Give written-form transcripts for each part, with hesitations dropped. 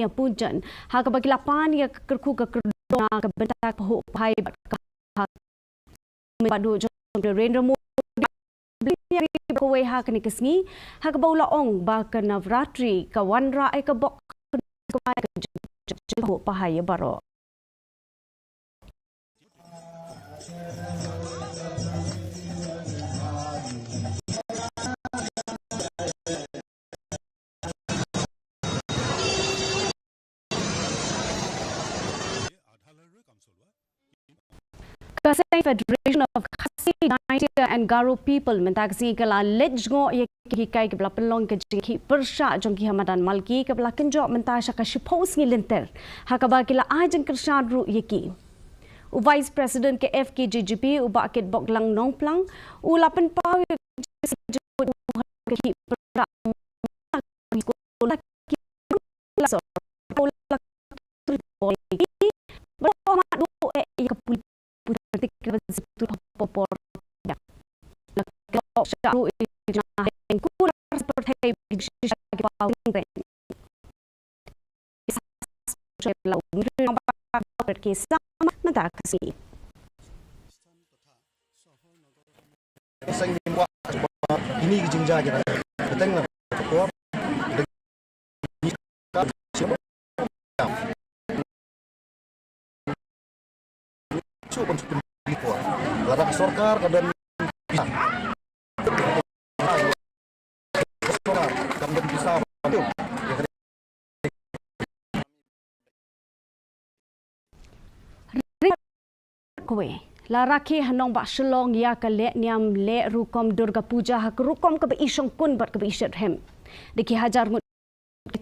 yang puncan ha ka bagi lapan ya kerku ke kerdona ke bentak pahuk pai badu jong Rendra Modi yang kowe ha kini kesngi ha ka baula ong ba ke Navratri ka wanra ai ka bok ke pahaya baro KHASI Federation of KHASI and Garo people mentaksi kala lejgo ye kai ke bla pelong ke jiki persha jong ki hamadan malki ke bla kenjo mentasha ka shipos ngi lenter hakaba kila ajeng kershad ru yeki u vice president ke FKJGP u bakit boklang nongplang u lapen paw ki persha popor ini jinja kita tengok Larang sorkar dan bisa dan bisa kowe laraki hanong ba shlong ya ka le niam le rukom Durga Puja ha rukom ka ba isong kun bat ka ba ishet hem deki hajar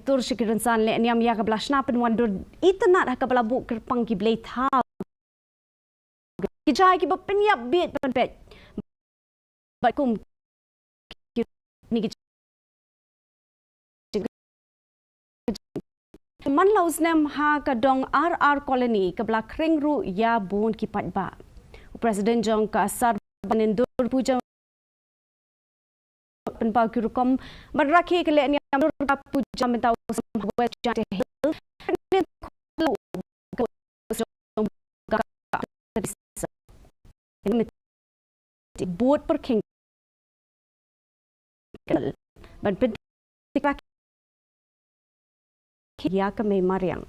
tur shikiran san le niam ya ka blashna pen wandur itna ha ka balabu kerpang ki blei tha kijai ki ba penyap bit pen pet ba kum ni man laus nem ha ka dong RR colony ka bla kring ru ya bon ki pat ba president jong ka asar banin Durga Puja pen pau ki rukom ban rakhi ke le ni Durga Puja mentau samhwe jate hill boat per king ban pen ya ka me mariang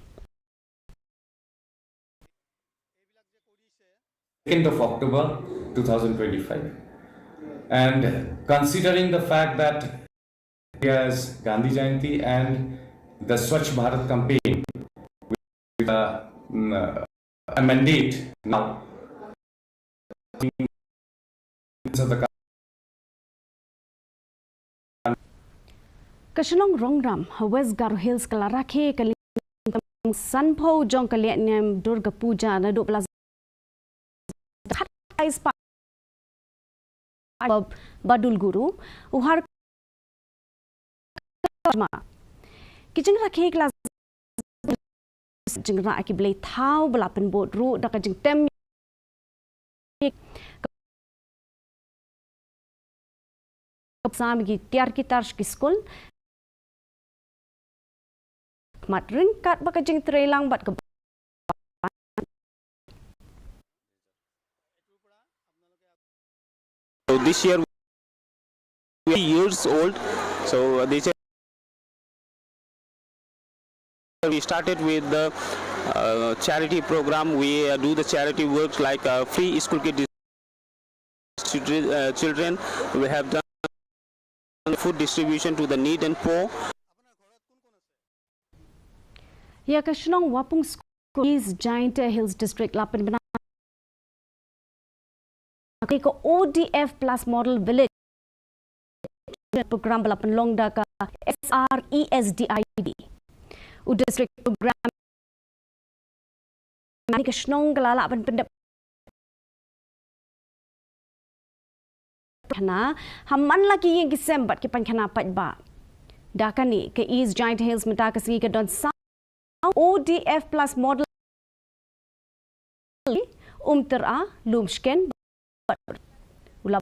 2nd of October 2025, and considering the fact that as Gandhi Jayanti and the Swachh Bharat campaign with a mandate now Kashlong Rongram West Garo Hills Kalarake Kaling Sanpo Jong Kalianyam Durga Puja na 12 Badul Guru uhar kijing rakhe kelas jing ra ki blei thau belapen bot ru dak jing tem sam gi tiar ki tarsh ki skul mat ringkat baka jing trelang bat ke So this year we are years old. So this year we started with the charity program. We do the charity works like free school kit children. We have done food distribution to the needy and poor. Ya Kashnong Wapung Schools Giant Hills District Lapan Bana ko ODF Plus Model Village program Lapan Longda ka SRESDID u district program ni Kashnong galala pan pendap kana hamman lagi yang kisembat ki pan kana pat ba dakani ke East Giant Hills menta ka sigi ka don ODF Plus Model tera lumshken ulah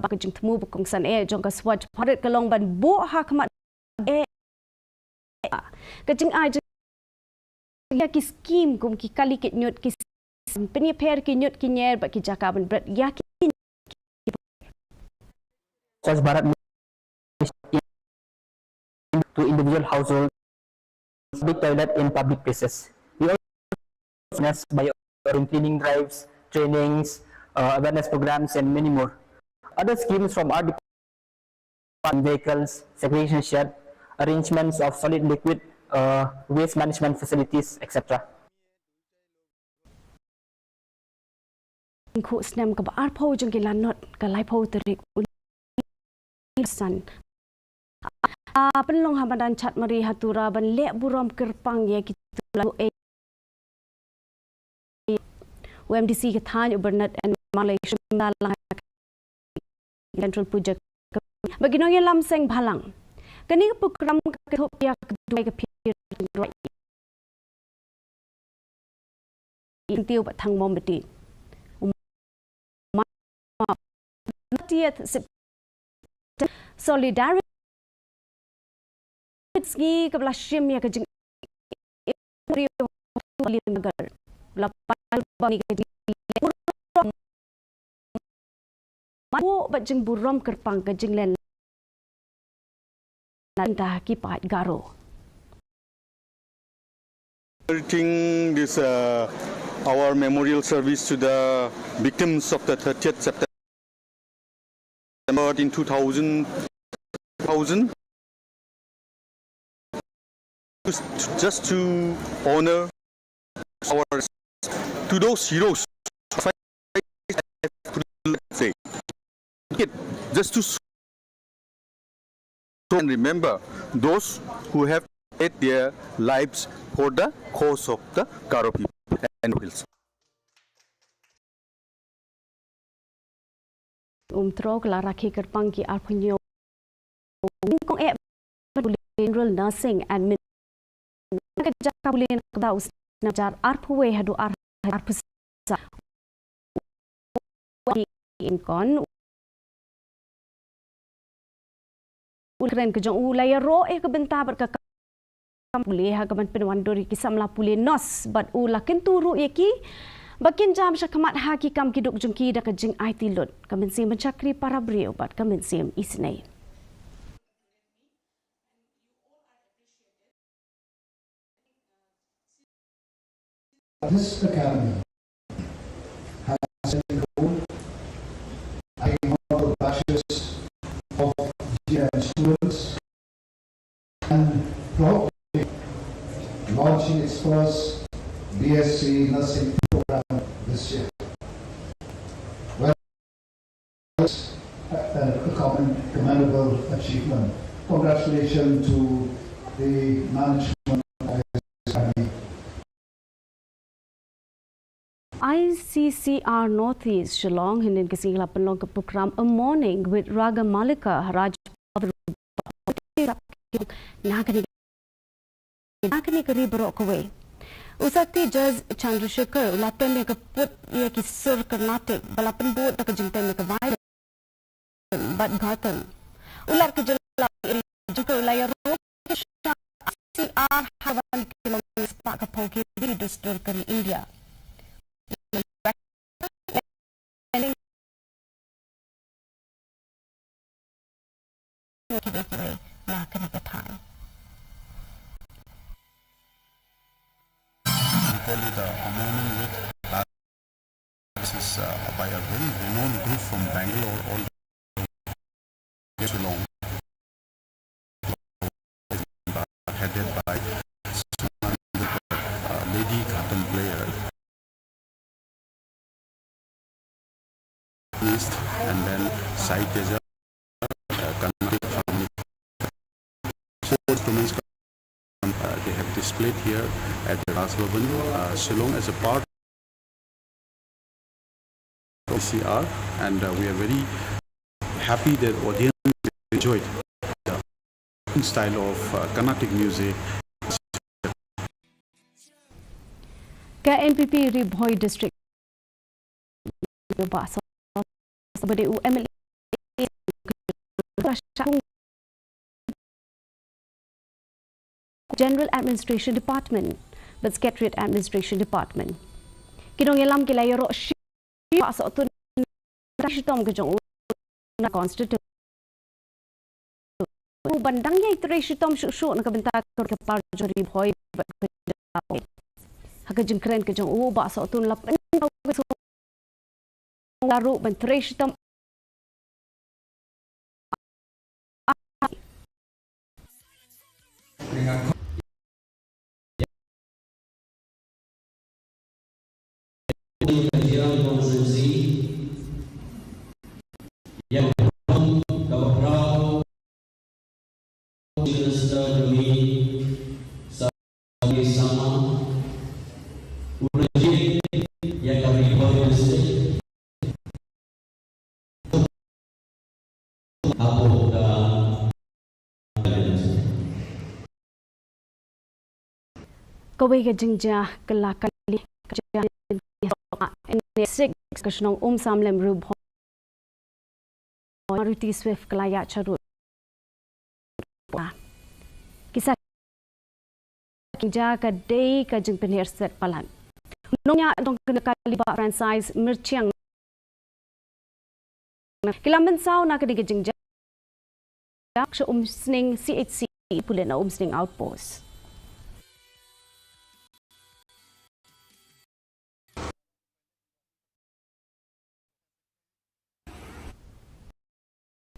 bakajing temu bukong san jong ka Swachh Bharat kalong ban bo hakmat kajing ya ki skim kum ki kali ki nyot ki penyeper ki nyot ki nyer ba ki jakaban berat ya ki Swachh Bharat to individual households, public toilet in public places. We also by cleaning drives, trainings, awareness programs, and many more. Other schemes from our department: vehicles, segregation shed, arrangements of solid liquid waste management facilities, etc. Khu snem ka ar pho jong ki lanot ka lai pho terik san penlong hamadan chat mari hatura ban le buram kerpang ye ki lalu UMDC ke Thai Bernard and Malaysia Central Puja bagi nong lam seng bhalang kani program ka thop ya kedua ke phir intiu ba thang mom beti 30th Solidarity ski kabla shim ya kajing magar lapal bani kajing mo bajing buram kerpang kajing len nanda ki pat garo This our memorial service to the victims of the 30th September in 2000 just to honor our to those heroes say just to and remember those who have paid their lives for the cause of the Garo people and hills. Trok la rakhi kerpang ki arpunyo kong general nursing and ka bulen ka us najar arpuwe hadu arpusa in kon ulren ke jong ulaya ro ka benta ber ka pulih ha kaman penwandori ki samla pulih nos bat ula kenturu yeki bakin jam syakamat ha ki kam kiduk jungki da ka jing IT lot kamen sim mencakri para brio bat kamen sim isnai This academy has a goal taking all the batches of GM students and probably launching its first BSc nursing program this year. Well, it's a commendable achievement. Congratulations to the management of this academy. ICCR Northeast Shillong hinin kisingla penlong ke program A Morning with Raga Malika Raj nakani kari berok kowe usati Judge Chandrasekhar ulapen me ke put ye ki sur Karnataka balapen bot tak jingten me ke vai bat ghatan ular ke jela jengko ulaya ro ICCR hawan kilometer pak ke phoki di dustur kari India This is by a very renowned group from Bangalore, all Shillong, headed by lady Katan player, and then Sai Teja, they have displayed here at the Rajbhavan, Shillong as a part of CR, and we are very happy that audience enjoyed the style of Carnatic music. KNPP Ribhoi District sebagai UMLA General Administration Department but Secretariat Administration Department. Kinong yalam kilay ro shi pasok tu shitom ke jong na constitution. Bandangnya itu shitom syuk nak bentak ke parjori boy hak jeng keren ke jong pasok tu lap laru bentre shitom kajian konsumsi yang demi sama urgent yang kami produksi Kawai ke jengja kelakali kerja Six kesenong samlem rub Maruti Swift kelaya carut kisah kerja kedai kajeng penir set palan nongnya dong kena kali ba franchise merciang kilamen sau nak kedai kajeng jak sning CHC pulen sning outpost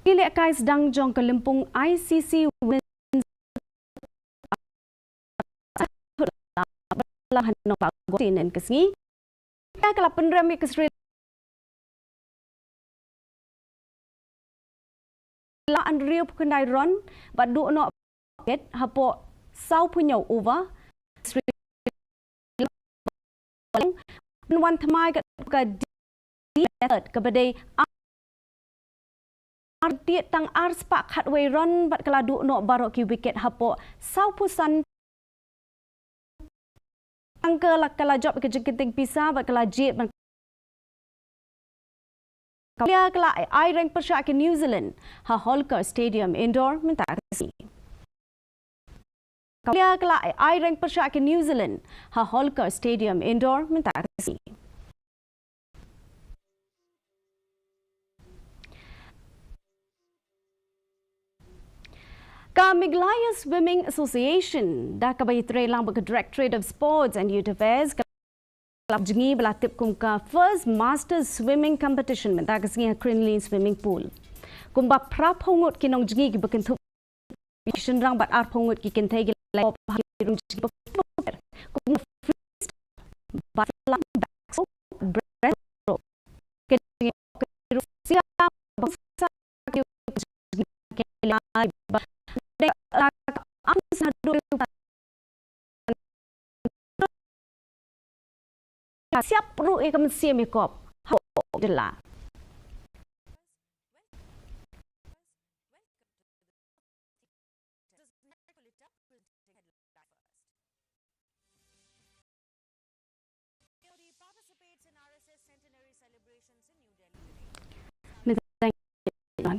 Kilek kais dang jong kelempung ICC Women's lahan no pagotin and kesngi. Kaya kala penrami kesri la anriu kendai ron but do no get hapo sau punya over wan thamai ka di ke badai Arti tang ars pak khatway ron bat kala du no barok ki wicket hapo sau pusan angka kala job ke jengketing pisa bat kala jit ban kala kala ai rank persyak ke New Zealand ha Holker Stadium indoor minta kasi kala kala ai rank persyak ke New Zealand ha Holker Stadium indoor minta kasi MEGHALAYA Swimming Association dah kabai lang bagi Directorate of Sports and Youth Affairs kelab jengi belatip kumka first Masters Swimming Competition mentah kesengi Crinley Swimming Pool. Kumba prap hongut kinong jengi ki bekentup rang bat ar hongut ki kentai ki lai hirung jengi kumba bat lang back breaststroke kengi siap siap perlu ikam siam ikop jelah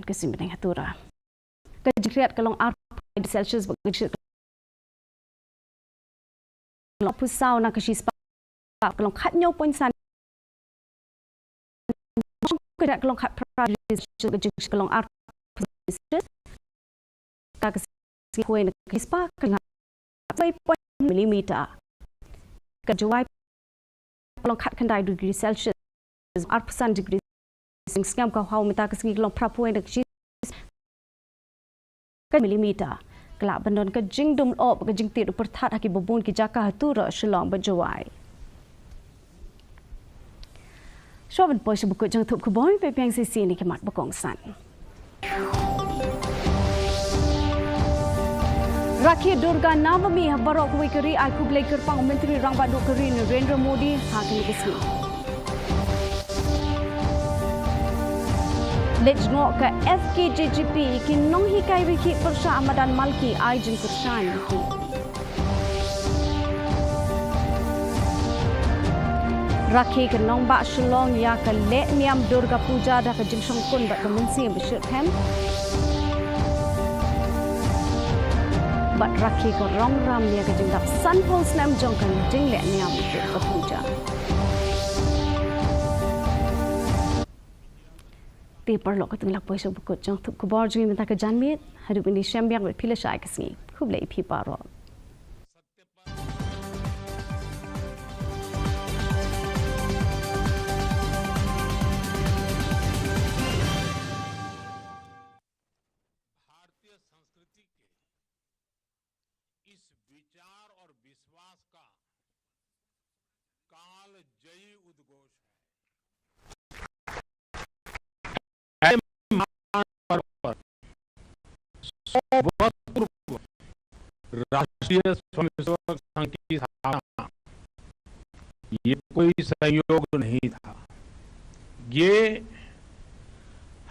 kesimpulan hatura kejriat kalong di Celsius bagi kalong pusau nak kesis kalong khat nhau point san kedak kalong khat prajis kalong art ka kesis point kispa kalong 5 millimeter kejuai kalong khat kendai degree Celsius art percent degree skam ka hau mita kesis kalong prapoint kesis millimeter kelak bandon ke jing dum op ke jing tit perthat haki bebun ki jaka hatura shalom berjawai Shoban pois buku jang thup keboy pe piang sisi ni kemat bekong san Rakhi Durga Navami barok kuwi keri ai kublai kerpang menteri rang badu keri Narendra Modi hakini kesni Lejno ke FKJGP kinong hikai wiki persya amadan malki ai jeng persyan ki. Rakhi kinong ba shalong ya ke le miam Durga Puja dah ke jeng songkun ba kemensi besyut hem. bat rakhi ko rong ram lia ka jing dak sun pulse nam jong kan jing le niam Durga Puja. Ti perlo ka tung lak poisok bukut jong thup kubor jing minta ka janmit hadu ini syambiak bet pila syai kasni khub le phi paro. विचार और विश्वास का कालजयी उद्घोष है। राष्ट्रीय स्वयंसेवक संघ की स्थापना ये कोई संयोग नहीं था, ये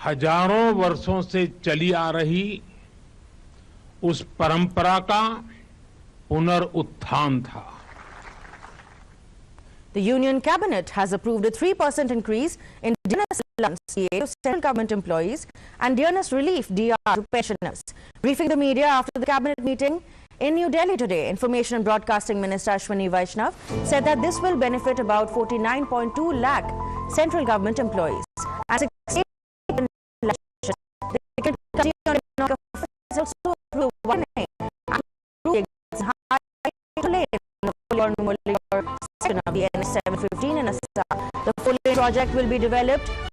हजारों वर्षों से चली आ रही उस परंपरा का पुनरुत्थान था। The Union Cabinet has approved a 3% increase in dearness allowance to central government employees and dearness relief (DR) to pensioners. Briefing the media after the cabinet meeting in New Delhi today, Information and Broadcasting Minister Ashwini Vaishnav said that this will benefit about 49.2 lakh central government employees. As a of the NS 715 in Assam. The full project will be developed